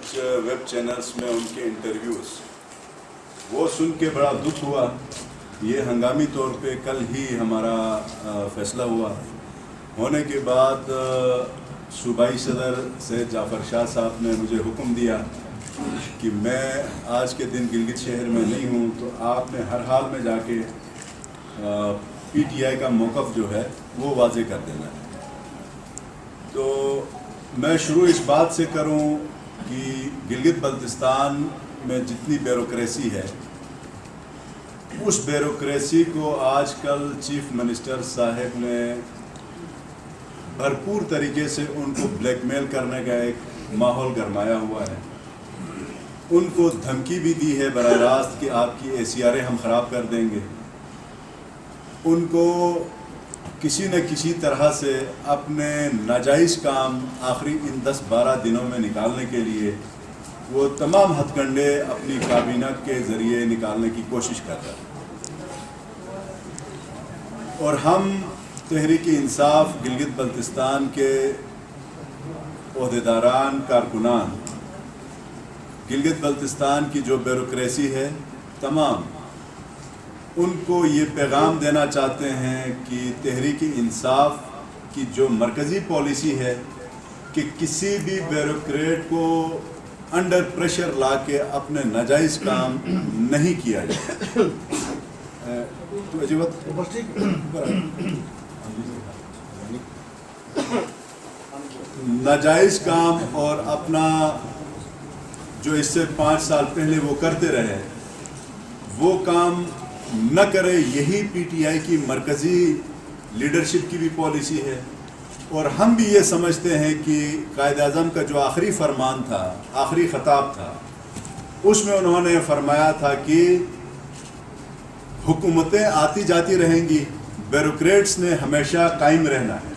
کچھ web channels میں ان کے انٹرویوز وہ سن کے بڑا دکھ ہوا. یہ ہنگامی طور پہ کل ہی ہمارا فیصلہ ہوا. ہونے کے بعد صوبائی صدر سید جعفر شاہ صاحب نے مجھے حکم دیا کہ میں آج کے دن گلگت شہر میں نہیں ہوں، تو آپ نے ہر حال میں جا کے پی ٹی آئی کا موقف جو ہے وہ واضح کر دینا ہے. تو میں شروع اس بات سے کروں کہ گلگت بلتستان میں جتنی بیوروکریسی ہے، اس بیوروکریسی کو آج کل چیف منسٹر صاحب نے بھرپور طریقے سے ان کو بلیک میل کرنے کا ایک ماحول گرمایا ہوا ہے. ان کو دھمکی بھی دی ہے براہ راست کہ آپ کی ACRA ہم خراب کر دیں گے. ان کو کسی نہ کسی طرح سے اپنے ناجائز کام آخری ان 10-12 دنوں میں نکالنے کے لیے وہ تمام ہتھ کنڈے اپنی کابینہ کے ذریعے نکالنے کی کوشش کر رہے ہیں. اور ہم تحریک انصاف گلگت بلتستان کے عہدیداران، کارکنان گلگت بلتستان کی جو بیوروکریسی ہے تمام ان کو یہ پیغام دینا چاہتے ہیں کہ تحریک انصاف کی جو مرکزی پالیسی ہے کہ کسی بھی بیوروکریٹ کو انڈر پریشر لا کے اپنے ناجائز کام نہیں کیا جائے. ناجائز کام اور اپنا جو اس سے 5 سال پہلے وہ کرتے رہے وہ کام نہ کرے. یہی پی ٹی آئی کی مرکزی لیڈرشپ کی بھی پالیسی ہے. اور ہم بھی یہ سمجھتے ہیں کہ قائد اعظم کا جو آخری فرمان تھا، آخری خطاب تھا، اس میں انہوں نے فرمایا تھا کہ حکومتیں آتی جاتی رہیں گی، بیوروکریٹس نے ہمیشہ قائم رہنا ہے.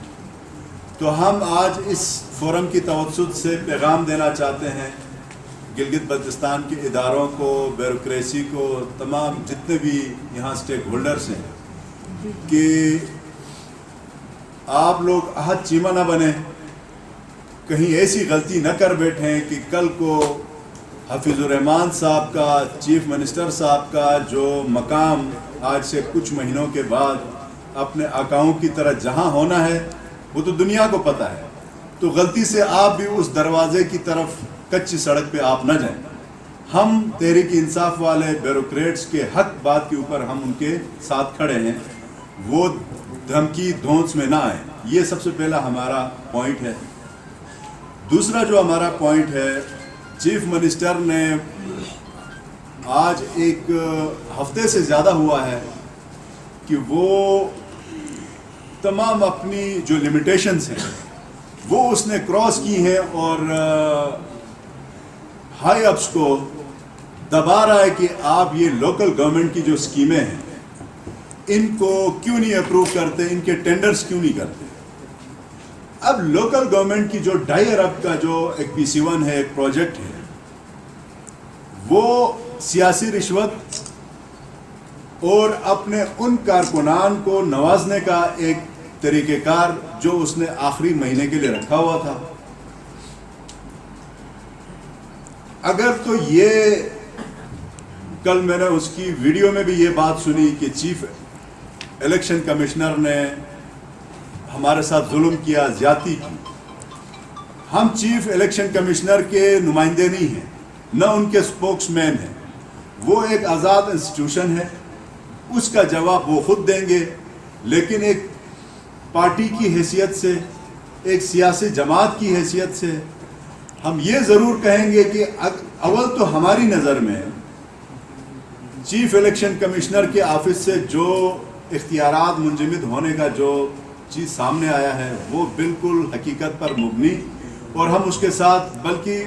تو ہم آج اس فورم کی توسط سے پیغام دینا چاہتے ہیں گلگت بلتستان کے اداروں کو، بیوروکریسی کو، تمام جتنے بھی یہاں سٹیک ہولڈرز ہیں کہ آپ لوگ عہد چیمہ نہ بنیں، کہیں ایسی غلطی نہ کر بیٹھیں کہ کل کو حفیظ الرحمان صاحب کا، چیف منسٹر صاحب کا جو مقام آج سے کچھ مہینوں کے بعد اپنے آقاؤں کی طرح جہاں ہونا ہے وہ تو دنیا کو پتہ ہے، تو غلطی سے آپ بھی اس دروازے کی طرف کچی سڑک پہ آپ نہ جائیں. ہم تحریک انصاف والے بیوروکریٹس کے حق بات کے اوپر ہم ان کے ساتھ کھڑے ہیں، وہ دھمکی دھونس میں نہ آئیں. یہ سب سے پہلا ہمارا پوائنٹ ہے. دوسرا جو ہمارا پوائنٹ ہے، چیف منسٹر نے آج ایک ہفتے سے زیادہ ہوا ہے کہ وہ تمام اپنی جو لمیٹیشنز ہیں وہ اس نے کراس کی ہیں اور ہائی اپس کو دبا رہا ہے کہ آپ یہ لوکل گورنمنٹ کی جو اسکیمیں ہیں ان کو کیوں نہیں اپروو کرتے، ان کے ٹینڈرز کیوں نہیں کرتے. اب لوکل گورنمنٹ کی جو 2.5 ارب کا جو ایک PC1 ہے، ایک پروجیکٹ ہے، وہ سیاسی رشوت اور اپنے ان کارکنان کو نوازنے کا ایک طریقہ کار جو اس نے آخری مہینے کے لیے رکھا ہوا تھا. اگر تو یہ کل میں نے اس کی ویڈیو میں بھی یہ بات سنی کہ چیف الیکشن کمشنر نے ہمارے ساتھ ظلم کیا، زیادتی کی. ہم چیف الیکشن کمشنر کے نمائندے نہیں ہیں، نہ ان کے سپوکس مین ہیں. وہ ایک آزاد انسٹیٹیوشن ہے، اس کا جواب وہ خود دیں گے. لیکن ایک پارٹی کی حیثیت سے، ایک سیاسی جماعت کی حیثیت سے ہم یہ ضرور کہیں گے کہ اول تو ہماری نظر میں چیف الیکشن کمشنر کے آفس سے جو اختیارات منجمد ہونے کا جو چیز سامنے آیا ہے وہ بالکل حقیقت پر مبنی، اور ہم اس کے ساتھ بلکہ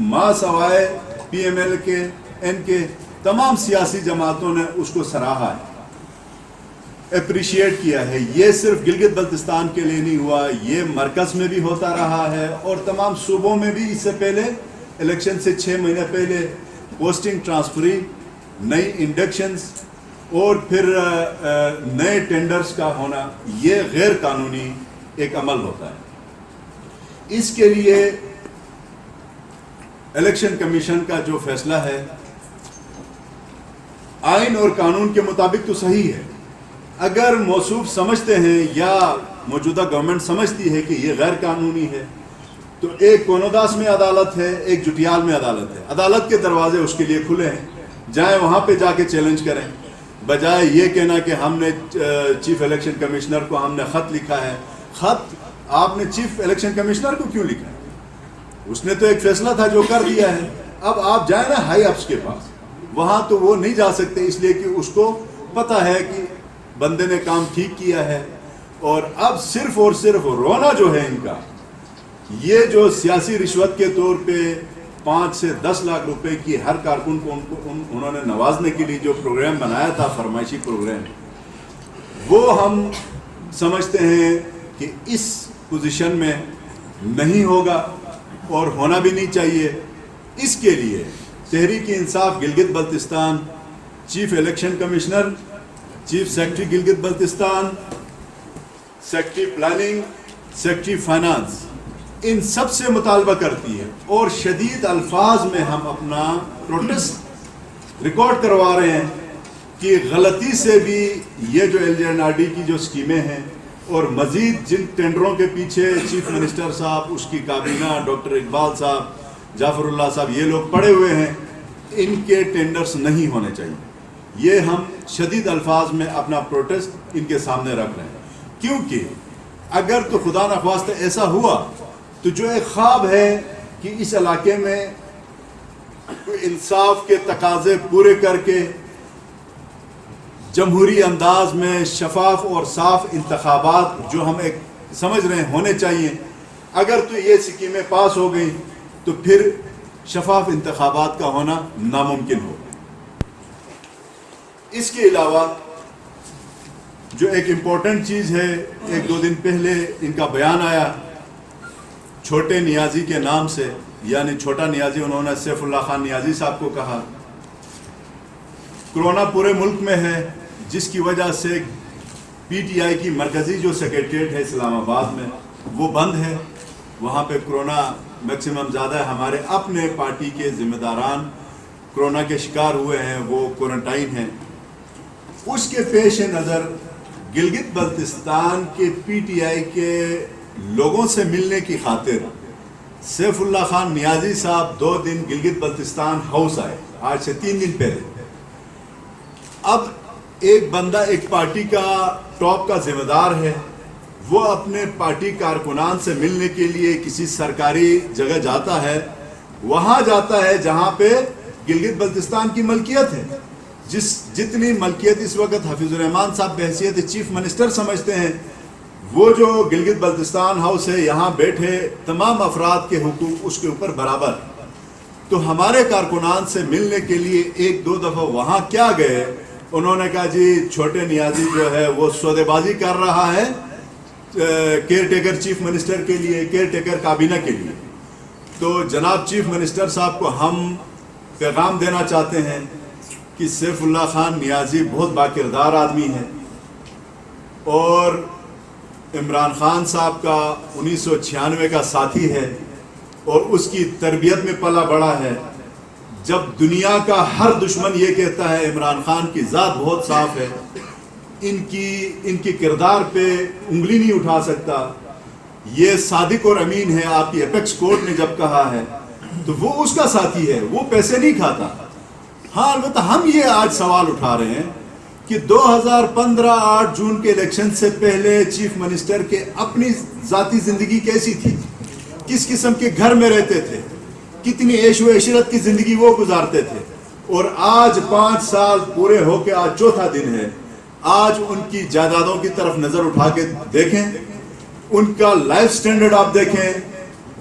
ما سوائے PML کے، N کے تمام سیاسی جماعتوں نے اس کو سراہا ہے، اپریشیٹ کیا ہے. یہ صرف گلگت بلتستان کے لیے نہیں ہوا، یہ مرکز میں بھی ہوتا رہا ہے اور تمام صوبوں میں بھی. اس سے پہلے الیکشن سے 6 مہینے پہلے پوسٹنگ ٹرانسفری، نئی انڈکشنز اور پھر نئے ٹینڈرز کا ہونا، یہ غیر قانونی ایک عمل ہوتا ہے. اس کے لیے الیکشن کمیشن کا جو فیصلہ ہے آئین اور قانون کے مطابق تو صحیح ہے. اگر موصوف سمجھتے ہیں یا موجودہ گورنمنٹ سمجھتی ہے کہ یہ غیر قانونی ہے تو ایک کونوداس میں عدالت ہے, ایک جٹیال میں عدالت ہے. عدالت کے دروازے اس کے لیے کھلے ہیں, جائیں وہاں پہ جا کے چیلنج کریں, بجائے یہ کہنا کہ ہم نے چیف الیکشن کمشنر کو ہم نے خط لکھا ہے. خط آپ نے چیف الیکشن کمشنر کو کیوں لکھا ہے؟ اس نے تو ایک فیصلہ تھا جو کر دیا ہے. اب آپ جائیں نا ہائی اپس کے پاس, وہاں تو وہ نہیں جا سکتے اس لیے کہ اس کو پتہ ہے کہ بندے نے کام ٹھیک کیا ہے. اور اب صرف اور صرف رونا جو ہے ان کا, یہ جو سیاسی رشوت کے طور پہ 5 سے 10 لاکھ روپے کی ہر کارکن کو انہوں نے نوازنے کے لیے جو پروگرام بنایا تھا, فرمائشی پروگرام, وہ ہم سمجھتے ہیں کہ اس پوزیشن میں نہیں ہوگا اور ہونا بھی نہیں چاہیے. اس کے لیے Tehreek Insaf Gilgit Baltistan, chief election commissioner, chief secretary Gilgit Baltistan, secretary planning, secretary finance, ان سب سے مطالبہ کرتی ہے اور شدید الفاظ میں ہم اپنا پروٹیسٹ ریکارڈ کروا رہے ہیں کہ غلطی سے بھی یہ جو LJNRD کی جو اسکیمیں ہیں اور مزید جن ٹینڈروں کے پیچھے چیف منسٹر صاحب, اس کی کابینہ, ڈاکٹر اقبال صاحب, جعفر اللہ صاحب, یہ لوگ پڑے ہوئے ہیں, ان کے ٹینڈرز نہیں ہونے چاہیے. یہ ہم شدید الفاظ میں اپنا پروٹیسٹ ان کے سامنے رکھ رہے ہیں. کیونکہ اگر تو خدا نخواستہ ایسا ہوا تو جو ایک خواب ہے کہ اس علاقے میں انصاف کے تقاضے پورے کر کے جمہوری انداز میں شفاف اور صاف انتخابات جو ہم ایک سمجھ رہے ہیں ہونے چاہیے, اگر تو یہ اسکیمیں پاس ہو گئیں تو پھر شفاف انتخابات کا ہونا ناممکن ہو. اس کے علاوہ جو ایک امپورٹنٹ چیز ہے, 1-2 دن پہلے ان کا بیان آیا چھوٹے نیازی کے نام سے, یعنی چھوٹا نیازی انہوں نے سیف اللہ خان نیازی صاحب کو کہا. کرونا پورے ملک میں ہے جس کی وجہ سے PTI کی مرکزی جو سیکریٹریٹ ہے اسلام آباد میں وہ بند ہے. وہاں پہ کرونا میکسیمم زیادہ ہے. ہمارے اپنے پارٹی کے ذمہ داران کرونا کے شکار ہوئے ہیں, وہ کوارنٹائن ہیں. اس کے پیش نظر گلگت بلتستان کے PTI کے لوگوں سے ملنے کی خاطر سیف اللہ خان نیازی صاحب 2 دن گلگت بلتستان ہاؤس آئے, آج سے 3 دن پہلے. اب ایک بندہ ایک پارٹی کا ٹاپ کا ذمہ دار ہے, وہ اپنے پارٹی کارکنان سے ملنے کے لیے کسی سرکاری جگہ جاتا ہے, وہاں جاتا ہے جہاں پہ گلگت بلتستان کی ملکیت ہے. جتنی ملکیت اس وقت حفیظ الرحمان صاحب بحیثیت چیف منسٹر سمجھتے ہیں, وہ جو گلگت بلتستان ہاؤس ہے یہاں بیٹھے تمام افراد کے حقوق اس کے اوپر برابر. تو ہمارے کارکنان سے ملنے کے لیے 1-2 دفعہ وہاں کیا گئے, انہوں نے کہا جی چھوٹے نیازی جو ہے وہ سودے بازی کر رہا ہے کیئر ٹیکر چیف منسٹر کے لیے, کیئر ٹیکر کابینہ کے لیے. تو جناب چیف منسٹر صاحب کو ہم پیغام دینا چاہتے ہیں کہ سیف اللہ خان نیازی بہت باکردار آدمی ہے اور عمران خان صاحب کا 1996 کا ساتھی ہے اور اس کی تربیت میں پلا بڑا ہے. جب دنیا کا ہر دشمن یہ کہتا ہے عمران خان کی ذات بہت صاف ہے, ان کی کردار پہ انگلی نہیں اٹھا سکتا, یہ صادق اور امین ہے, آپ کی اپیکس کورٹ نے جب کہا ہے تو وہ اس کا ساتھی ہے, وہ پیسے نہیں کھاتا. ہاں البتہ ہم یہ آج سوال اٹھا رہے ہیں کہ 2015 8 جون کے الیکشن سے پہلے چیف منسٹر کے اپنی ذاتی زندگی کیسی تھی, کس قسم کے گھر میں رہتے تھے, کتنی عیش و عشرت کی زندگی وہ گزارتے تھے. اور آج 5 سال پورے ہو کے آج 4تھا دن ہے, آج ان کی جائیدادوں کی طرف نظر اٹھا کے دیکھیں, ان کا لائف سٹینڈرڈ آپ دیکھیں,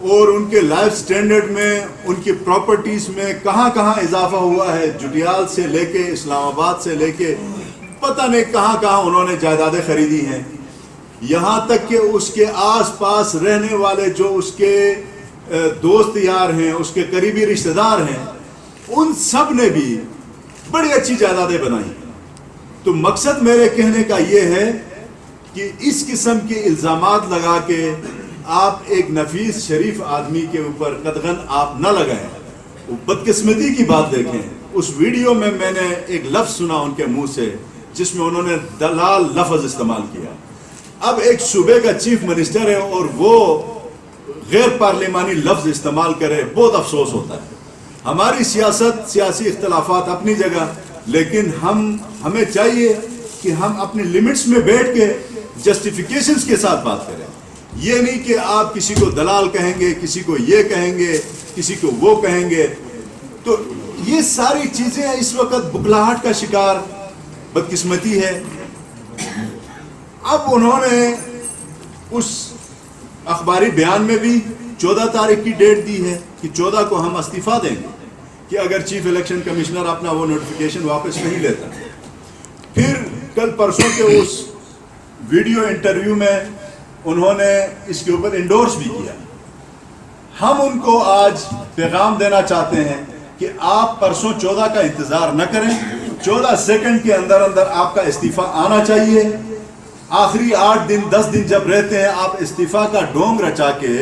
اور ان کے لائف سٹینڈرڈ میں ان کی پراپرٹیز میں کہاں کہاں اضافہ ہوا ہے. جٹیال سے لے کے اسلام آباد سے لے کے پتہ نہیں کہاں کہاں انہوں نے جائیدادیں خریدی ہیں. یہاں تک کہ اس کے آس پاس رہنے والے جو اس کے دوست یار ہیں, اس کے قریبی رشتہ دار ہیں, ان سب نے بھی بڑی اچھی جائیدادیں بنائی. تو مقصد میرے کہنے کا یہ ہے کہ اس قسم کے الزامات لگا کے آپ ایک نفیس شریف آدمی کے اوپر قدغن آپ نہ لگائیں. بدقسمتی کی بات دیکھیں، اس ویڈیو میں میں نے ایک لفظ سنا ان کے منہ سے جس میں انہوں نے دلال لفظ استعمال کیا. اب ایک صوبے کا چیف منسٹر ہے اور وہ غیر پارلیمانی لفظ استعمال کرے، بہت افسوس ہوتا ہے. ہماری سیاست، سیاسی اختلافات اپنی جگہ، لیکن ہمیں چاہیے کہ ہم اپنے لمٹس میں بیٹھ کے جسٹیفیکیشنز کے ساتھ بات کریں. یہ نہیں کہ آپ کسی کو دلال کہیں گے، کسی کو یہ کہیں گے، کسی کو وہ کہیں گے. تو یہ ساری چیزیں اس وقت بکلاہٹ کا شکار بدقسمتی ہے. اب انہوں نے اس اخباری بیان میں بھی 14 تاریخ کی ڈیٹ دی ہے کہ 14 کو ہم استعفیٰ دیں گے کہ اگر چیف الیکشن کمشنر اپنا وہ نوٹیفیکیشن واپس نہیں لیتا. پھر کل پرسوں کے اس ویڈیو انٹرویو میں انہوں نے اس کے اوپر انڈورس بھی کیا. ہم ان کو آج پیغام دینا چاہتے ہیں کہ آپ پرسوں 14 کا انتظار نہ کریں، 14 سیکنڈ کے اندر اندر آپ کا استعفیٰ آنا چاہیے. آخری 8 دن 10 دن جب رہتے ہیں آپ استعفیٰ کا ڈونگ رچا کے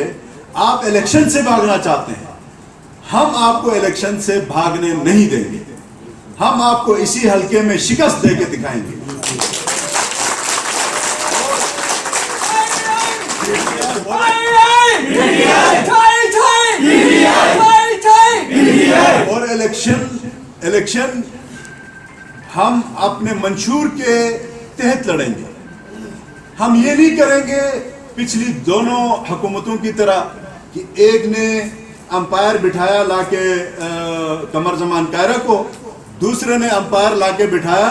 آپ الیکشن سے بھاگنا چاہتے ہیں. ہم آپ کو الیکشن سے بھاگنے نہیں دیں گے، ہم آپ کو اسی حلقے میں شکست دے کے دکھائیں گے. اور الیکشن ہم اپنے منشور کے تحت لڑیں گے. ہم یہ نہیں کریں گے پچھلی دونوں حکومتوں کی طرح کہ ایک نے امپائر بٹھایا لا کے قمر زمان کائرہ کو، دوسرے نے امپائر لا کے بٹھایا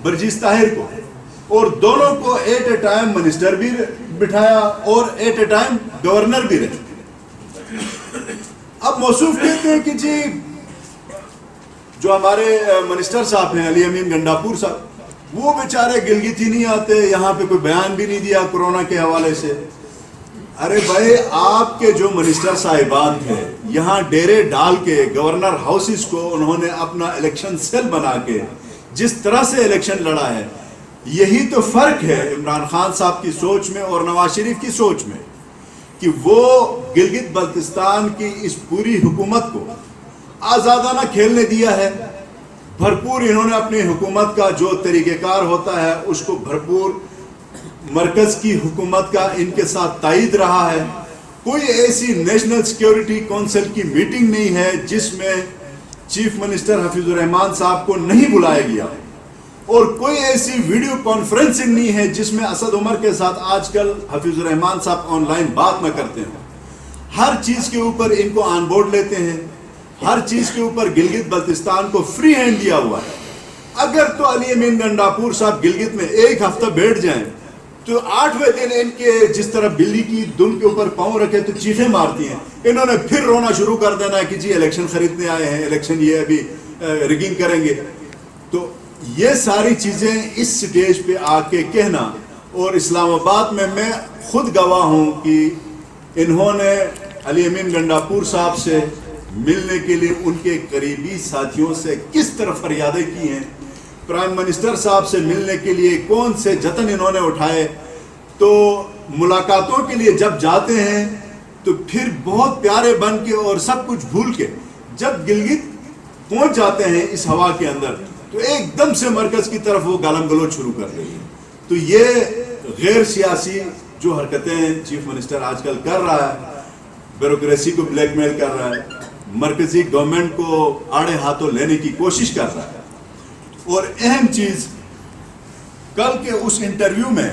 برجیس طاہر کو، اور دونوں کو ایٹ اے ٹائم منسٹر بھی بٹھایا اور ایٹ اے ٹائم گورنر بھی رہے. اب موصوف کہتے ہیں کہ جی جو ہمارے منسٹر صاحب ہیں علی امین گنڈاپور صاحب، وہ بیچارے گلگت ہی نہیں آتے، یہاں پہ کوئی بیان بھی نہیں دیا کورونا کے حوالے سے. ارے بھائی، آپ کے جو منسٹر صاحبان تھے یہاں ڈیرے ڈال کے گورنر ہاؤسز کو انہوں نے اپنا الیکشن سیل بنا کے جس طرح سے الیکشن لڑا ہے، یہی تو فرق ہے عمران خان صاحب کی سوچ میں اور نواز شریف کی سوچ میں کہ وہ گلگت بلتستان کی اس پوری حکومت کو آزادانہ کھیلنے دیا ہے. بھرپور انہوں نے اپنی حکومت کا جو طریقہ کار ہوتا ہے اس کو بھرپور مرکز کی حکومت کا ان کے ساتھ تائید رہا ہے. کوئی ایسی نیشنل سیکیورٹی کونسل کی میٹنگ نہیں ہے جس میں چیف منسٹر حفیظ الرحمان صاحب کو نہیں بلایا گیا، اور کوئی ایسی ویڈیو کانفرنسنگ نہیں ہے جس میں اسد عمر کے ساتھ آج کل حفیظ الرحمان صاحب آن لائن بات نہ کرتے ہیں. ہر چیز کے اوپر ان کو آن بورڈ لیتے ہیں، ہر چیز کے اوپر گلگت بلتستان کو فری ہینڈ دیا ہوا ہے. اگر تو علی امین گنڈاپور صاحب گلگت میں ایک ہفتہ بیٹھ جائیں تو 8ویں دن ان کے جس طرح بلی کی دم کے اوپر پاؤں رکھے تو چیخیں مارتی ہیں، انہوں نے پھر رونا شروع کر دینا ہے کہ جی الیکشن خریدنے آئے ہیں، الیکشن یہ ابھی ریگنگ کریں گے. تو یہ ساری چیزیں اس سٹیج پہ آ کے کہنا، اور اسلام آباد میں خود گواہ ہوں کہ انہوں نے علی امین گنڈاپور صاحب سے ملنے کے لیے ان کے قریبی ساتھیوں سے کس طرح فریادیں کی ہیں، پرائم منسٹر صاحب سے ملنے کے لیے کون سے جتن انہوں نے اٹھائے. تو ملاقاتوں کے لیے جب جاتے ہیں تو پھر بہت پیارے بن کے اور سب کچھ بھول کے جب گلگت پہنچ جاتے ہیں اس ہوا کے اندر تو ایک دم سے مرکز کی طرف وہ گالم گلوچ شروع کر رہی ہے. تو یہ غیر سیاسی جو حرکتیں چیف منسٹر آج کل کر رہا ہے، بیوروکریسی کو بلیک میل کر رہا ہے، مرکزی گورنمنٹ کو آڑے ہاتھوں لینے کی کوشش کر رہا ہے. اور اہم چیز کل کے اس انٹرویو میں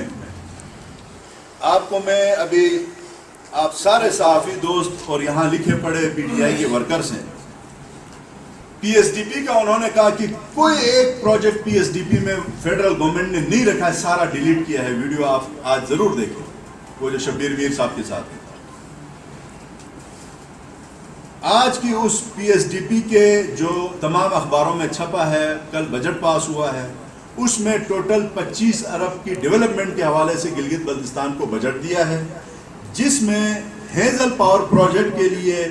آپ کو میں ابھی، آپ سارے صحافی دوست اور یہاں لکھے پڑھے پی ٹی آئی کے ورکرز ہیں، پی ایس ڈی پی کا انہوں نے کہا کہ کوئی ایک project P S D P میں فیڈرل گورنمنٹ نے نہیں رکھا ہے، سارا ڈیلیٹ کیا ہے. ویڈیو آپ آج ضرور دیکھیں، وہ جو شبیر ویر صاحب کے ساتھ ہے. آج کی اس پی ایس ڈی پی کے جو تمام اخباروں میں چھپا ہے، کل بجٹ پاس ہوا ہے، اس میں ٹوٹل 25 ارب کی ڈیولپمنٹ کے حوالے سے گلگت بلتستان کو بجٹ دیا ہے، جس میں ہیزل پاور پروجیکٹ کے لیے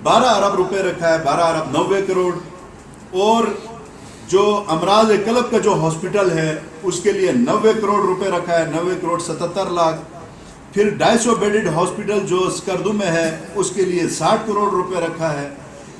12 ارب روپے رکھا ہے، 12 ارب 90 کروڑ، اور جو امراض قلب کا جو ہاسپٹل ہے اس کے لیے 90 کروڑ روپے رکھا ہے، 90 کروڑ 77 لاکھ. پھر 250 بیڈڈ ہاسپٹل جو اسکردو میں ہے اس کے لیے 60 کروڑ روپے رکھا ہے.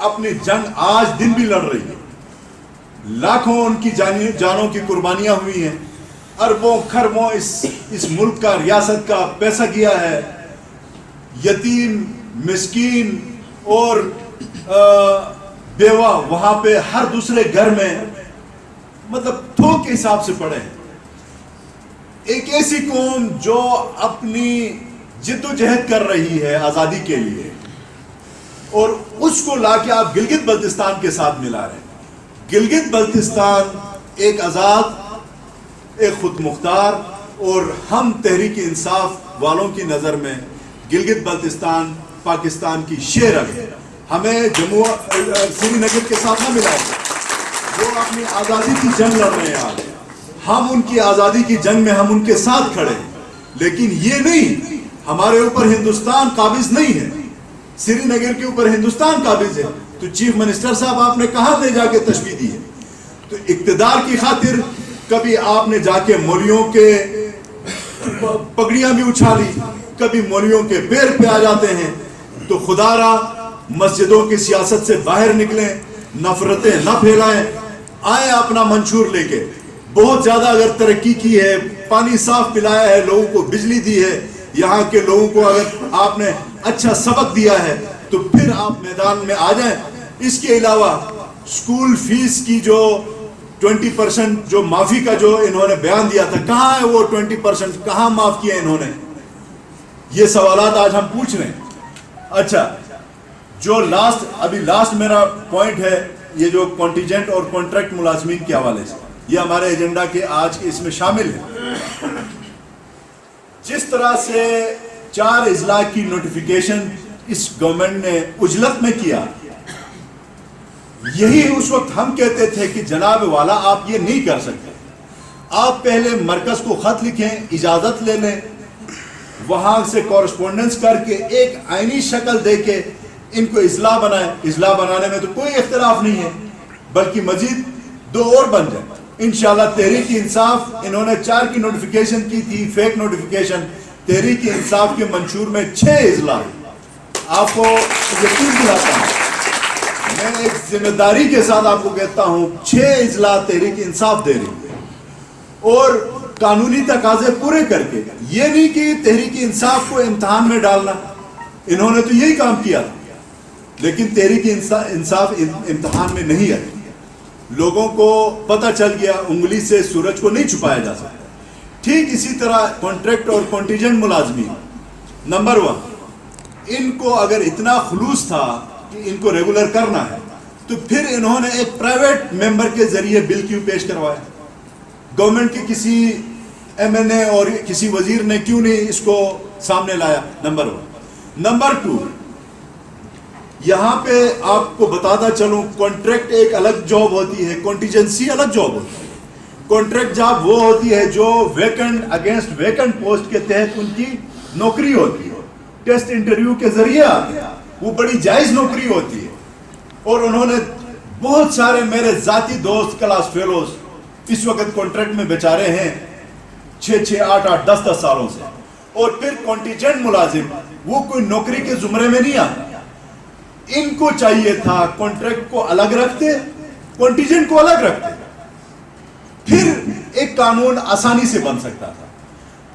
اپنی جنگ آج دن بھی لڑ رہی ہے. لاکھوں ان کی جانوں کی قربانیاں ہوئی ہیں. اربوں خربوں اس ملک کا, ریاست کا پیسہ گیا ہے. یتیم, مسکین اور بیوہ وہاں پہ ہر دوسرے گھر میں مطلب تھوک کے حساب سے پڑے ہیں. ایک ایسی قوم جو اپنی جد و جہد کر رہی ہے آزادی کے لیے, اور اس کو لا کے آپ گلگت بلتستان کے ساتھ ملا رہے ہیں. گلگت بلتستان ایک آزاد, ایک خود مختار, اور ہم تحریک انصاف والوں کی نظر میں گلگت بلتستان پاکستان کی شیر ہے. ہمیں جموں سری نگر کے ساتھ نہ ملا ہے. وہ اپنی آزادی کی جنگ لڑ رہے ہیں آج, ہم ان کی آزادی کی جنگ میں ہم ان کے ساتھ کھڑے ہیں. لیکن یہ نہیں, ہمارے اوپر ہندوستان قابض نہیں ہے, سری نگر کے اوپر ہندوستان قابض ہے. تو چیف منسٹر صاحب آپ نے کہاں لے جا کے تشبیہ دی ہے؟ تو اقتدار کی خاطر کبھی آپ نے جا کے مولیوں کے پگڑیاں بھی اچھالی, کبھی مولیوں کے پیر پہ آ جاتے ہیں. تو خدا را مسجدوں کی سیاست سے باہر نکلیں, نفرتیں نہ پھیلائیں, آئیں اپنا منشور لے کے. بہت زیادہ اگر ترقی کی ہے, پانی صاف پلایا ہے, لوگوں کو بجلی دی ہے, یہاں کے لوگوں کو اگر آپ نے اچھا سبق دیا ہے, تو پھر آپ میدان میں آ جائیں. اس کے علاوہ اسکول فیس کی جو 20% جو معافی کا جو انہوں نے بیان دیا تھا, کہاں ہے وہ 20%, کہاں معاف کیا انہوں نے؟ یہ سوالات آج ہم پوچھ رہے ہیں. اچھا, جو ابھی لاسٹ میرا پوائنٹ ہے, یہ جو کانٹیجنٹ اور کانٹریکٹ ملازمین کے حوالے سے, یہ ہمارے ایجنڈا کے آج کے اس میں شامل ہے. جس طرح سے 4 اضلاع کی نوٹیفیکیشن اس گورنمنٹ نے اجلت میں کیا, یہی اس وقت ہم کہتے تھے کہ جناب والا آپ یہ نہیں کر سکتے. آپ پہلے مرکز کو خط لکھیں, اجازت لے لیں, وہاں سے کورسپونڈنس کر کے ایک آئینی شکل دے کے ان کو اضلاع بنائیں. اضلاع بنانے میں تو کوئی اختلاف نہیں ہے, بلکہ مزید 2 اور بن جائیں انشاءاللہ. تحریک انصاف انہوں نے 4 کی نوٹیفیکیشن کی تھی, فیک نوٹیفیکیشن. تحریک انصاف کے منشور میں 6 اضلاع. آپ کو یقین دلاتا ہوں, میں ایک ذمہ داری کے ساتھ آپ کو کہتا ہوں, 6 اضلاع تحریک انصاف دے رہی ہے, اور قانونی تقاضے پورے کر کے. یہ نہیں کہ تحریک انصاف کو امتحان میں ڈالنا, انہوں نے تو یہی کام کیا, لیکن تحریک انصاف امتحان میں نہیں ہے. لوگوں کو پتہ چل گیا, انگلی سے سورج کو نہیں چھپایا جا سکتا. ٹھیک اسی طرح کانٹریکٹ اور کانٹیجنٹ ملازمین, نمبر 1, ان کو اگر اتنا خلوص تھا کہ ان کو ریگولر کرنا ہے, تو پھر انہوں نے ایک پرائیویٹ ممبر کے ذریعے بل کیوں پیش کروایا؟ گورنمنٹ کے کسی MNA اور کسی وزیر نے کیوں نہیں اس کو سامنے لایا؟ نمبر 1. نمبر 2, یہاں پہ آپ کو بتاتا چلوں, کانٹریکٹ ایک الگ جاب ہوتی ہے, کانٹیجنسی الگ جاب ہوتی ہے. کانٹریکٹ جاب وہ ہوتی ہے جو ویکنٹ اگینسٹ ویکنٹ پوسٹ کے تحت ان کی نوکری ہوتی ہے, ٹیسٹ انٹرویو کے ذریعے آتی ہے, وہ بڑی جائز نوکری ہوتی ہے. اور انہوں نے بہت سارے میرے ذاتی دوست کلاس فیلوز اس وقت کانٹریکٹ میں بیچارے ہیں 6 8 10 سالوں سے. اور پھر کانٹیجنٹ ملازم, وہ کوئی نوکری کے زمرے میں نہیں آتا. ان کو چاہیے تھا کانٹریکٹ کو الگ رکھتے, کانٹیجنٹ کو الگ رکھتے, پھر ایک قانون آسانی سے بن سکتا تھا.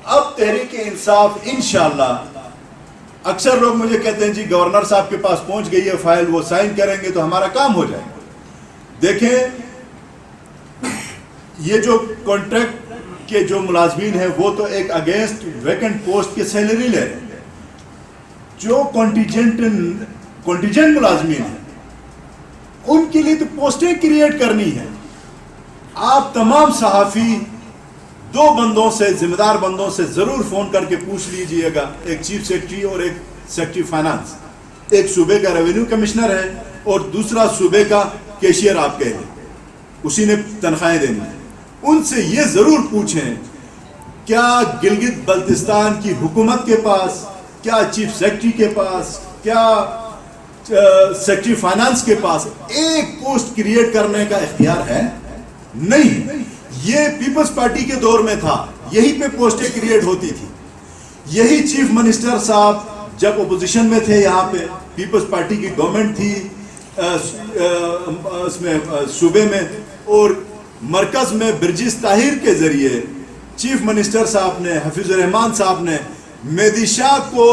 اب تحریک انصاف انشاءاللہ, اکثر لوگ مجھے کہتے ہیں جی گورنر صاحب کے پاس پہنچ گئی ہے فائل, وہ سائن کریں گے تو ہمارا کام ہو جائے گا. دیکھیں, یہ جو کانٹریکٹ کے جو ملازمین ہیں وہ تو ایک اگینسٹ ویکنٹ پوسٹ کے سیلری لے رہے ہیں. جو کانٹیجنٹ ملازمین ہیں ان کے لیے تو پوسٹیں کریٹ کرنی ہے. آپ تمام صحافی 2 بندوں سے, ذمہ دار بندوں سے ضرور فون کر کے پوچھ لیجئے گا, ایک چیف سیکرٹری اور ایک سیکرٹری فائنانس. ایک صوبے کا ریونیو کمشنر ہے اور دوسرا صوبے کا کیشیئر آپ کہہ لیں, اسی نے تنخواہیں دینی ہیں. ان سے یہ ضرور پوچھیں کیا گلگت بلتستان کی حکومت کے پاس, کیا چیف سیکرٹری کے پاس, کیا سیکرٹری فائنانس کے پاس ایک پوسٹ کریٹ کرنے کا اختیار ہے؟ نہیں. یہ پیپلز پارٹی کے دور میں تھا, یہی پہ پوسٹیں کریٹ ہوتی تھی. یہی چیف منسٹر صاحب جب اپوزیشن میں تھے, یہاں پہ پیپلز پارٹی کی گورنمنٹ تھی, اس میں صوبے میں اور مرکز میں برجس طاہر کے ذریعے چیف منسٹر صاحب نے, حفیظ الرحمان صاحب نے مہدی شاہ کو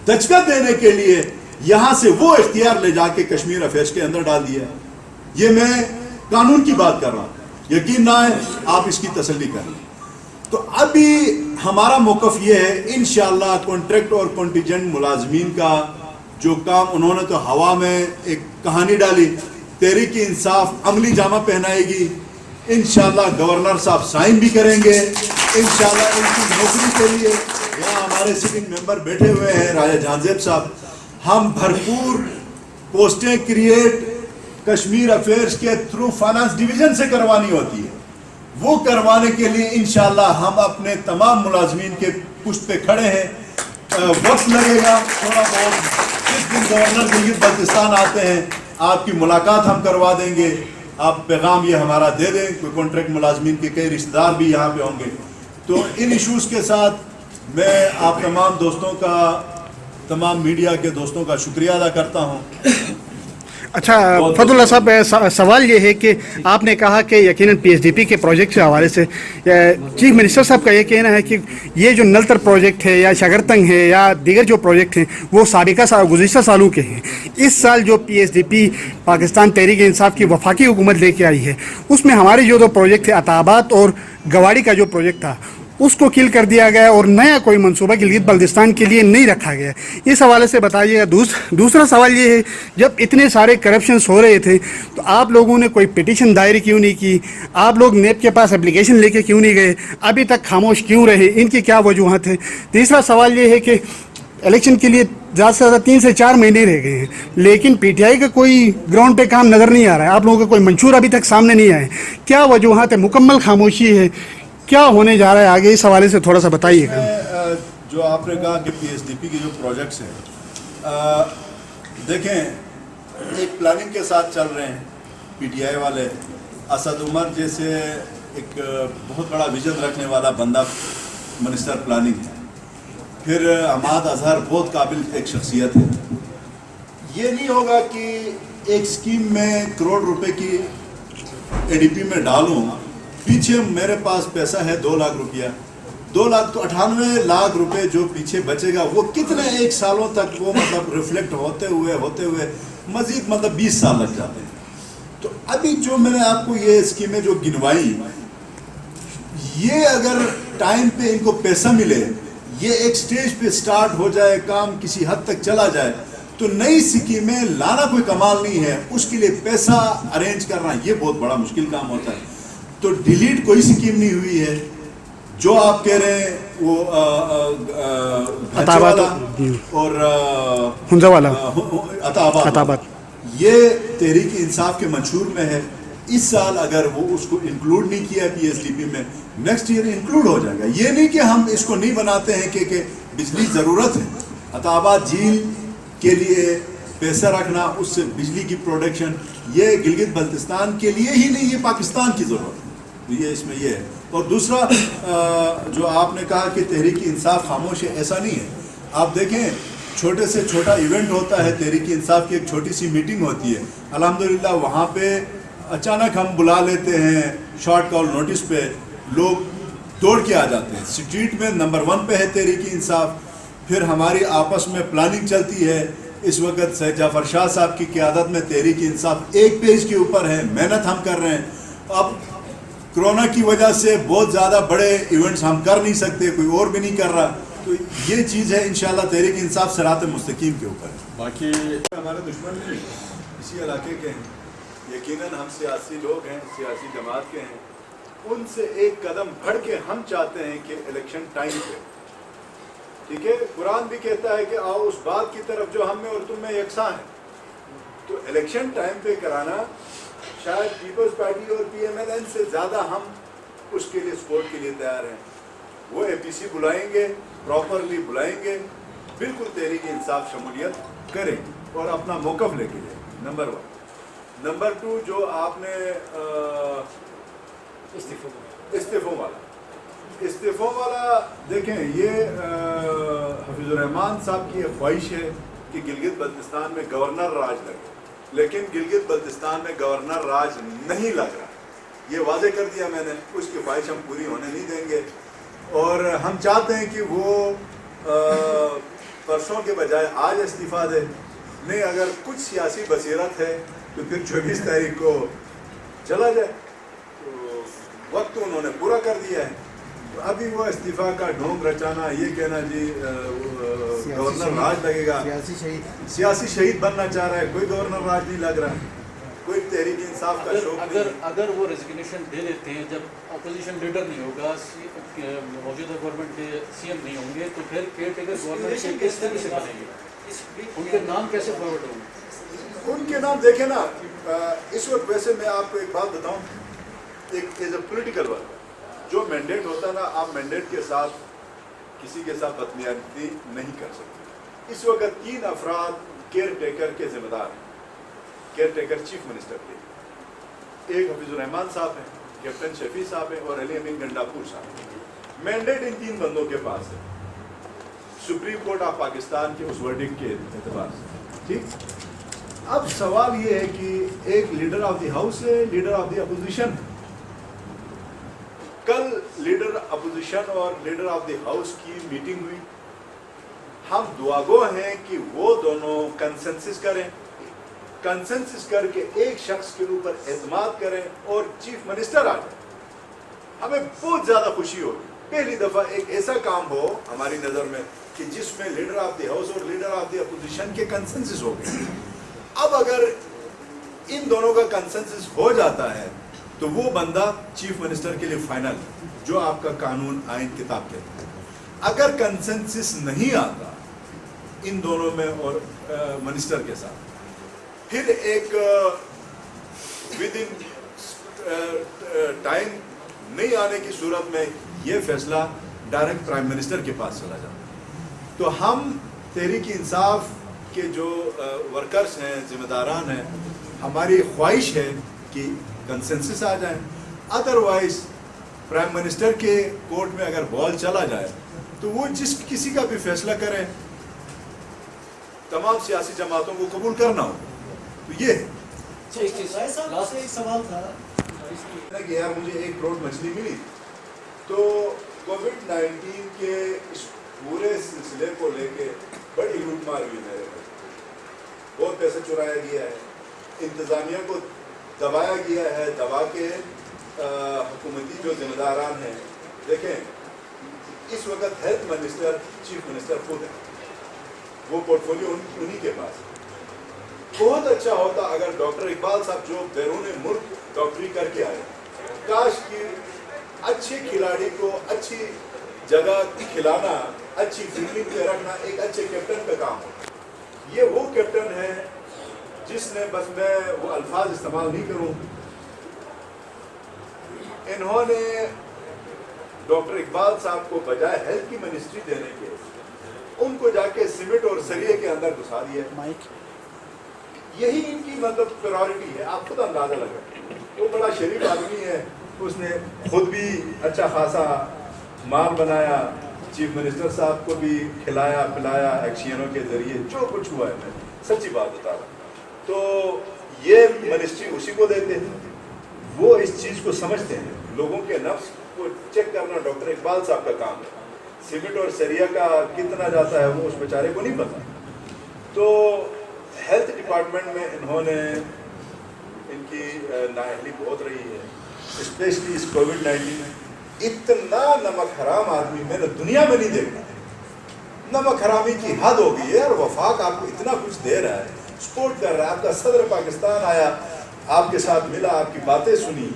دھچکا دینے کے لیے یہاں سے وہ اختیار لے جا کے کشمیر افیئرس کے اندر ڈال دیا. یہ میں قانون کی بات کر رہا ہوں, یقین نہ ہے آپ اس کی تسلی کر لیں. تو ابھی ہمارا موقف یہ ہے انشاءاللہ کانٹریکٹ اور کنٹینجنٹ ملازمین کا جو کام انہوں نے تو ہوا میں ایک کہانی ڈالی, تحریک انصاف عملی جامہ پہنائے گی. انشاءاللہ گورنر صاحب سائن بھی کریں گے. انشاءاللہ ان کی نوکری کے لیے یہاں ہمارے سٹنگ ممبر بیٹھے ہوئے ہیں راجہ جہاں زیب صاحب, ہم بھرپور پوسٹیں کریٹ کشمیر افیئرس کے تھرو فائنانس ڈویژن سے کروانی ہوتی ہے. وہ کروانے کے لیے انشاءاللہ ہم اپنے تمام ملازمین کے پشت پہ کھڑے ہیں. وقت لگے گا تھوڑا بہت, جس دن گورنر گلگت بلتستان آتے ہیں آپ کی ملاقات ہم کروا دیں گے. آپ پیغام یہ ہمارا دے دیں, کوئی کانٹریکٹ ملازمین کے کئی رشتہ دار بھی یہاں پہ ہوں گے. تو ان ایشوز کے ساتھ میں آپ تمام دوستوں کا, تمام میڈیا کے دوستوں کا شکریہ ادا کرتا ہوں. اچھا فضل اللہ صاحب, سوال یہ ہے کہ آپ نے کہا کہ یقیناً پی ایس ڈی پی کے پروجیکٹ کے حوالے سے چیف منسٹر صاحب کا یہ کہنا ہے کہ یہ جو نلتر پروجیکٹ ہے یا شگرتنگ ہے یا دیگر جو پروجیکٹ ہیں وہ سابقہ گزشتہ سالوں کے ہیں. اس سال جو P S D P Pakistan Tehreek Insaf کی وفاقی حکومت لے کے آئی ہے اس میں ہمارے جو دو پروجیکٹ تھے عطابات اور گواڑی کا جو پروجیکٹ تھا اس کو کل کر دیا گیا اور نیا کوئی منصوبہ گلگت بلتستان کے لیے نہیں رکھا گیا. اس حوالے سے بتائیے گا. دوسرا سوال یہ ہے, جب اتنے سارے کرپشنس ہو رہے تھے تو آپ لوگوں نے کوئی پٹیشن دائر کیوں نہیں کی؟ آپ لوگ نیب کے پاس اپلیکیشن لے کے کیوں نہیں گئے؟ ابھی تک خاموش کیوں رہے؟ ان کی کیا وجوہات ہیں؟ تیسرا سوال یہ ہے کہ الیکشن کے لیے زیادہ سے زیادہ 3 سے 4 مہینے رہ گئے ہیں, لیکن پی ٹی آئی کا کوئی گراؤنڈ پہ کام نظر نہیں آ رہا ہے. آپ لوگوں کا کوئی منشور ابھی تک سامنے نہیں آئے. کیا وجوہات ہے؟ مکمل خاموشی ہے, کیا ہونے جا رہا ہے آگے؟ اس حوالے سے تھوڑا سا بتائیے گا. جو آپ نے کہا کہ پی ایس ڈی پی کے جو پروجیکٹس ہیں, دیکھیں ایک پلاننگ کے ساتھ چل رہے ہیں پی ٹی آئی والے. اسد عمر جیسے ایک بہت بڑا ویژن رکھنے والا بندہ منسٹر پلاننگ ہے. پھر حماد اظہر بہت قابل ایک شخصیت ہے. یہ نہیں ہوگا کہ ایک اسکیم میں کروڑ روپے کی اے ڈی پی میں ڈالوں, پیچھے میرے پاس پیسہ ہے 2 لاکھ روپیہ, 2 لاکھ تو 98 لاکھ روپے جو پیچھے بچے گا وہ کتنے ایک سالوں تک وہ مطلب ریفلیکٹ ہوتے ہوئے مزید مطلب 20 سال لگ جاتے ہیں. تو ابھی جو میں نے آپ کو یہ اسکیمیں جو گنوائی, یہ اگر ٹائم پہ ان کو پیسہ ملے, یہ ایک سٹیج پہ سٹارٹ ہو جائے, کام کسی حد تک چلا جائے, تو نئی اسکیمیں لانا کوئی کمال نہیں ہے. اس کے لیے پیسہ ارینج کرنا یہ بہت بڑا مشکل کام ہوتا ہے. تو ڈیلیٹ کوئی اسکیم نہیں ہوئی ہے. جو آپ کہہ رہے ہیں وہ اور عطابات, یہ تحریک انصاف کے منشور میں ہے. اس سال اگر وہ اس کو انکلوڈ نہیں کیا پی ایس ڈی پی میں, نیکسٹ ایئر انکلوڈ ہو جائے گا. یہ نہیں کہ ہم اس کو نہیں بناتے ہیں کہ بجلی ضرورت ہے. عطابات جھیل کے لیے پیسہ رکھنا, اس سے بجلی کی پروڈکشن, یہ گلگت بلتستان کے لیے ہی نہیں, یہ پاکستان کی ضرورت ہے. یہ اس میں یہ ہے. اور دوسرا جو آپ نے کہا کہ تحریک انصاف خاموش ہے, ایسا نہیں ہے. آپ دیکھیں چھوٹے سے چھوٹا ایونٹ ہوتا ہے, تحریک انصاف کی ایک چھوٹی سی میٹنگ ہوتی ہے, الحمدللہ وہاں پہ اچانک ہم بلا لیتے ہیں شارٹ کال نوٹس پہ, لوگ دوڑ کے آ جاتے ہیں. اسٹریٹ میں نمبر 1 پہ ہے تحریک انصاف. پھر ہماری آپس میں پلاننگ چلتی ہے. اس وقت سید جعفر شاہ صاحب کی قیادت میں تحریک انصاف 1 پیج کے اوپر ہے, محنت ہم کر رہے ہیں. اب کرونا کی وجہ سے بہت زیادہ بڑے ایونٹس ہم کر نہیں سکتے, کوئی اور بھی نہیں کر رہا. تو یہ چیز ہے انشاءاللہ تحریک انصاف صراط مستقیم کے اوپر. باقی ہمارے دشمن نہیں, اسی علاقے کے ہیں, یقیناً ہم سیاسی لوگ ہیں, سیاسی جماعت کے ہیں. ان سے ایک قدم بڑھ کے ہم چاہتے ہیں کہ الیکشن ٹائم پہ, ٹھیک ہے, قرآن بھی کہتا ہے کہ آؤ اس بات کی طرف جو ہم میں اور تم میں یکساں ہے. تو الیکشن ٹائم پہ کرانا شاید پیپلز پارٹی اور پی ایم ایل این سے زیادہ ہم اس کے لیے سپورٹ کے لیے تیار ہیں. وہ اے پی سی بلائیں گے, پراپرلی بلائیں گے, بالکل تحریک انصاف شمولیت کریں اور اپنا موقف لے کے جائیں. نمبر 1. نمبر 2, جو آپ نے استعفوں والا دیکھیں, یہ حفیظ الرحمان صاحب کی خواہش ہے کہ گلگت بلتستان میں گورنر راج لگے. لیکن گلگت بلتستان میں گورنر راج نہیں لگ رہا، یہ واضح کر دیا میں نے. اس کی خواہش ہم پوری ہونے نہیں دیں گے، اور ہم چاہتے ہیں کہ وہ پرسوں کے بجائے آج استعفیٰ دے. نہیں، اگر کچھ سیاسی بصیرت ہے تو پھر 24 تاریخ کو چلا جائے. تو وقت انہوں نے پورا کر دیا ہے. تو ابھی وہ استعفیٰ کا ڈھونگ رچانا، یہ کہنا جی گورنر راج لگے گا، سیاسی شہید بننا چاہ رہا ہے. کوئی گورنر راج نہیں لگ رہا، کوئی تحریک انصاف کا شوق نہیں. اگر وہ ریزگنیشن دے دیتے ہیں، جب اپوزیشن لیڈر نہیں ہوگا، موجودہ گورنمنٹ کے سی ایم نہیں ہوں گے، تو پھر کیئر ٹیکر گورنمنٹ کس طرح سے بنے گی؟ ان کے نام کیسے فارورڈ ہوں گے؟ ان کے نام دیکھیں نا. اس وقت ویسے میں آپ کو ایک بات بتاؤں، ایک ایز اے پولیٹیکل ورک جو مینڈیٹ ہوتا ہے نا، آپ مینڈیٹ کے ساتھ کسی کے ساتھ بدمیزی نہیں کر سکتے. اس وقت 3 افراد کیئر ٹیکر کے ذمہ دار ہیں، کیئر ٹیکر چیف منسٹر کے. ایک حفیظ الرحمان صاحب ہیں، کیپٹن شفیع صاحب ہیں، اور علی امین گنڈاپور صاحب ہیں. مینڈیٹ ان 3 بندوں کے پاس ہے سپریم کورٹ آف پاکستان کے اس ورڈکٹ کے اعتبار سے. ٹھیک، اب سوال یہ ہے کہ ایک لیڈر آف دی ہاؤس ہے، لیڈر آف دی اپوزیشن. کل لیڈر اپوزیشن اور لیڈر آف دی ہاؤس کی میٹنگ ہوئی. ہم دعا گو ہیں کہ وہ دونوں کنسنسس کریں، کنسنسس کر کے ایک شخص کے اوپر اعتماد کریں اور چیف منسٹر آ جائے. ہمیں بہت زیادہ خوشی ہوگی. پہلی دفعہ ایک ایسا کام ہو ہماری نظر میں کہ جس میں لیڈر آف دی ہاؤس اور لیڈر آف دی اپوزیشن کے کنسنسس ہو گئے. اب اگر ان دونوں کا کنسنسس ہو جاتا ہے تو وہ بندہ چیف منسٹر کے لیے فائنل، جو آپ کا قانون آئین کتاب کہتا ہے. اگر کنسنسس نہیں آتا ان دونوں میں اور منسٹر کے ساتھ، پھر ایک ود ان ٹائم نہیں آنے کی صورت میں یہ فیصلہ ڈائریکٹ پرائم منسٹر کے پاس چلا جاتا. تو ہم تحریک انصاف کے جو ورکرز ہیں، ذمہ داران ہیں، ہماری خواہش ہے کہ کنسنسس آ جائیں. ادروائز پرائم منسٹر کے کورٹ میں اگر بال چلا جائے تو وہ جس کسی کا بھی فیصلہ کریں، تمام سیاسی جماعتوں کو قبول کرنا ہو. تو یہ ہے ایک سوال تھا کہ یار مجھے 1 کروڑ مچھلی ملی. تو کووڈ-19 کے اس پورے سلسلے کو لے کے بڑی لوٹ مار ہوئی میرے گھر. بہت پیسہ چرایا گیا ہے، انتظامیہ کو دبایا گیا ہے، دبا کے حکومتی جو ذمہ داران ہیں. دیکھیں، اس وقت ہیلتھ منسٹر چیف منسٹر خود ہے، وہ پورٹ فولیو انہی کے پاس ہے. بہت اچھا ہوتا اگر ڈاکٹر اقبال صاحب جو بیرون ملک ڈاکٹری کر کے آئے، کاش کہ اچھے کھلاڑی کو اچھی جگہ کھلانا، اچھی فیلڈنگ پہ رکھنا ایک اچھے کیپٹن کا کام ہو. یہ وہ کیپٹن ہے جس نے، بس میں وہ الفاظ استعمال نہیں کروں، انہوں نے ڈاکٹر اقبال صاحب کو بجائے ہیلتھ کی منسٹری دینے کے، ان کو جا کے سیمنٹ اور سریے کے اندر گھسا دیا. یہی ان کی مطلب پرائورٹی ہے. آپ خود اندازہ لگا، وہ بڑا شریف آدمی ہے، اس نے خود بھی اچھا خاصا مال بنایا، چیف منسٹر صاحب کو بھی کھلایا پلایا ایکشنوں کے ذریعے. جو کچھ ہوا ہے، میں سچی بات بتا رہا ہوں. تو یہ منسٹری اسی کو دیتے ہیں. وہ اس چیز کو سمجھتے ہیں. لوگوں کے نفس کو چیک کرنا ڈاکٹر اقبال صاحب کا کام ہے. سیمنٹ اور سریا کا کتنا جاتا ہے وہ اس بیچارے کو نہیں پتا. تو ہیلتھ ڈپارٹمنٹ میں انہوں نے، ان کی نااہلی بہت رہی ہے، اسپیشلی اس کووڈ-19 میں. اتنا نمک حرام آدمی میں نے دنیا میں نہیں دیکھا. نمک حرامی کی حد ہو گئی ہے. اور وفاق آپ کو اتنا کچھ دے رہا ہے، سپورٹ کر رہا ہے. آپ کا صدر پاکستان آیا، آپ کے ساتھ ملا، آپ کی باتیں سنی،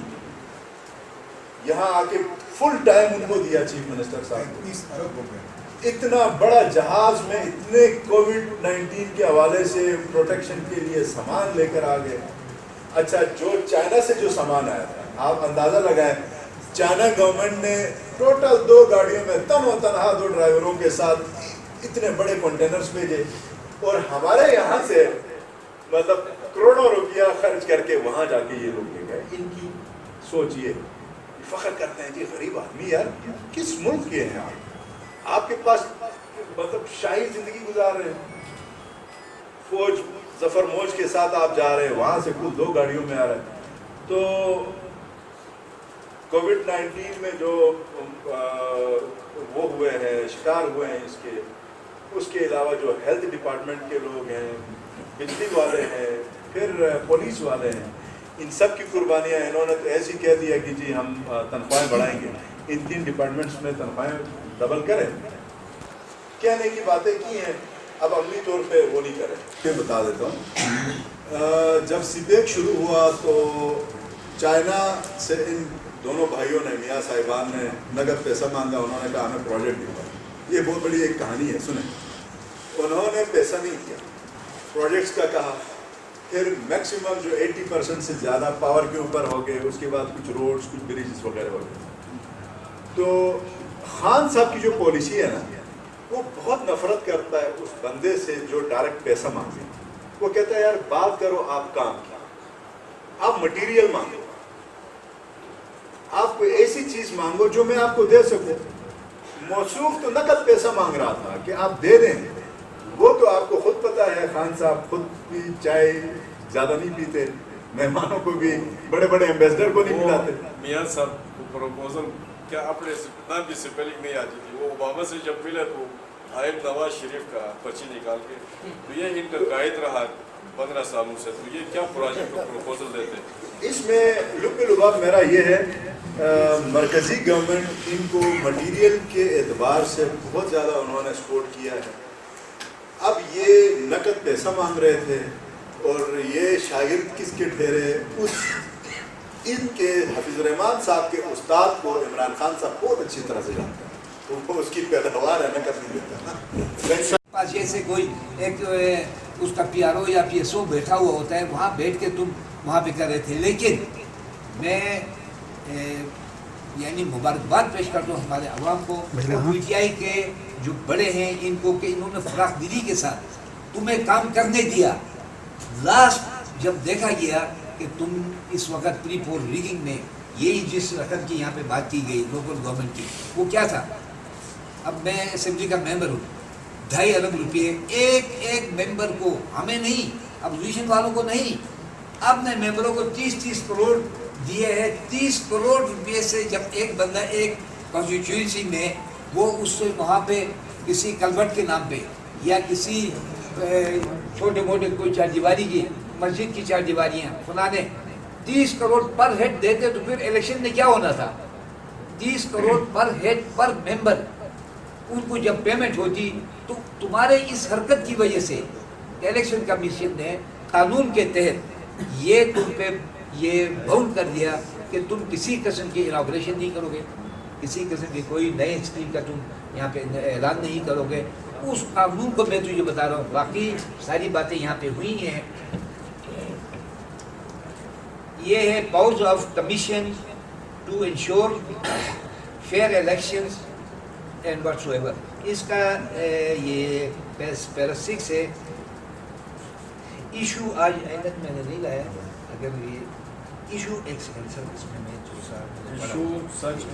یہاں آ کے فل ٹائم ان کو دیا چیف منسٹر صاحب. 30 ارب ہو گئے. اتنا بڑا جہاز میں اتنے کووڈ-19 کے حوالے سے پروٹیکشن کے لیے سامان لے کر آ گئے. اچھا، جو چائنا سے جو سامان آیا تھا، آپ اندازہ لگائیں، چائنا گورنمنٹ نے ٹوٹل 2 گاڑیوں میں تن و تنہا 2 ڈرائیوروں کے ساتھ اتنے بڑے کنٹینرز بھیجے. اور ہمارے یہاں سے مطلب کروڑوں روپیہ خرچ کر کے وہاں جا کے یہ لوگ لے گئے. ان کی سوچئے، فخر کرتے ہیں جی غریب آدمی، یار کس ملک کے ہیں آپ کے پاس مطلب شاہی زندگی گزار رہے ہیں. ظفر موج کے ساتھ آپ جا رہے ہیں, وہاں سے خود 2 گاڑیوں میں آ رہے ہیں. تو کووڈ-19 میں جو وہ ہوئے ہیں, شکار ہوئے ہیں اس کے علاوہ جو ہیلتھ ڈپارٹمنٹ کے لوگ ہیں, بجلی والے ہیں, پھر پولیس والے ہیں, ان سب کی قربانیاں انہوں نے تو ایسی کہہ دیا کہ جی ہم تنخواہیں بڑھائیں گے, ان 3 ڈپارٹمنٹس میں تنخواہیں ڈبل کریں. کہنے کی باتیں کی ہیں, اب عملی طور پہ وہ نہیں کریں. میں بتا دیتا ہوں, جب سی پیک شروع ہوا تو چائنا سے ان دونوں بھائیوں نے, میاں صاحبان نے نقد پیسہ مانگا. انہوں نے کہا ہمیں پروجیکٹ دیا. یہ بہت بڑی ایک کہانی ہے, سنیں. انہوں نے پیسہ نہیں دیا, پروجیکٹس کا کہا, پھر میکسیمم جو 80% سے زیادہ پاور کے اوپر ہو گئے, اس کے بعد کچھ روڈز, کچھ بریجز وغیرہ ہو گئے. تو خان صاحب کی جو پالیسی ہے نا, وہ بہت نفرت کرتا ہے اس بندے سے جو ڈائریکٹ پیسہ مانگے. وہ کہتا ہے یار بات کرو آپ کام کی, آپ مٹیریل مانگو, آپ کوئی ایسی چیز مانگو جو میں آپ کو دے سکوں. موصوف تو نقد پیسہ مانگ رہا تھا کہ آپ دے دیں. وہ تو آپ کو خود پتا ہے, خان صاحب خود بھی چائے زیادہ نہیں پیتے, مہمانوں کو بھی, بڑے بڑے ایمبیسڈر کو نہیں ملاتے. میاں صاحب کو پروپوزل کیا اپنے نام کی سپیلنگ نہیں آتی تھی, وہ اوباما سے جب ملے تو آئے نواز شریف کا پرچی نکال کے, تو یہ ان کا قائد رہا 15 سالوں سے. تو یہ کیا پروجیکٹ کو پروپوزل دیتے ہیں؟ اس میں لب لباب میرا یہ ہے, مرکزی گورنمنٹ ان کو مٹیریل کے اعتبار سے بہت زیادہ انہوں نے سپورٹ کیا ہے. اب یہ نقد پیسہ مانگ رہے تھے, اور یہ شاگرد کس کے ٹھہرے, ان کے حفیظ الرحمان صاحب کے استاد کو عمران خان صاحب بہت اچھی طرح سے جانتا ہے, تو وہ اس کی پیداوار ہے, نقد نہیں دیتا. پاس جیسے کوئی ایک اس کا پی آر او یا پی ایس او بیٹھا ہوا ہوتا ہے, وہاں بیٹھ کے تم وہاں پہ کر رہے تھے. لیکن میں یعنی مبارکباد پیش کرتا ہوں ہمارے عوام کو, پی ٹی آئی کے جو بڑے ہیں ان کو, کہ انہوں نے فراخ دلی کے ساتھ تمہیں کام کرنے دیا. لاسٹ جب دیکھا گیا کہ تم اس وقت پری پور ریگنگ میں یہی جس رقم کی یہاں پہ بات کی گئی لوکل گورنمنٹ کی, وہ کیا تھا. اب میں اسمبلی کا ممبر ہوں, 2.5 ارب روپئے ایک ممبر کو, ہمیں نہیں, اپوزیشن والوں کو نہیں, اپنے ممبروں کو 30 کروڑ دیے ہیں. 30 کروڑ روپئے سے جب ایک بندہ ایک کانسٹیٹیوئنسی میں وہ اس سے وہاں پہ کسی کلبٹ کے نام پہ یا کسی چھوٹے موٹے کوئی 4 دیواری کی مسجد کی 4 دیواریاں فلانے 30 کروڑ پر ہیڈ دیتے, تو پھر الیکشن میں کیا ہونا تھا. 30 کروڑ پر ہیڈ پر ممبر, ان کو جب پیمنٹ ہوتی تو تمہارے اس حرکت کی وجہ سے الیکشن کمیشن نے قانون کے تحت یہ تم پہ یہ باؤنڈ کر دیا کہ تم کسی قسم کی اناگوریشن نہیں کرو گے, کسی قسم کی کوئی نئے اسکیم کا تم یہاں پہ اعلان نہیں کرو گے. اس قانون کو میں تجھے بتا رہا ہوں, باقی ساری باتیں یہاں پہ ہوئی ہیں. یہ ہے powers of commission to ensure fair elections and whatsoever. اس کا یہ پیرا 6 ہے. ایشو آج اینت میں نے نہیں لایا, اگر یہ ایشو ایک سیکنڈ سر, اس میں Issue such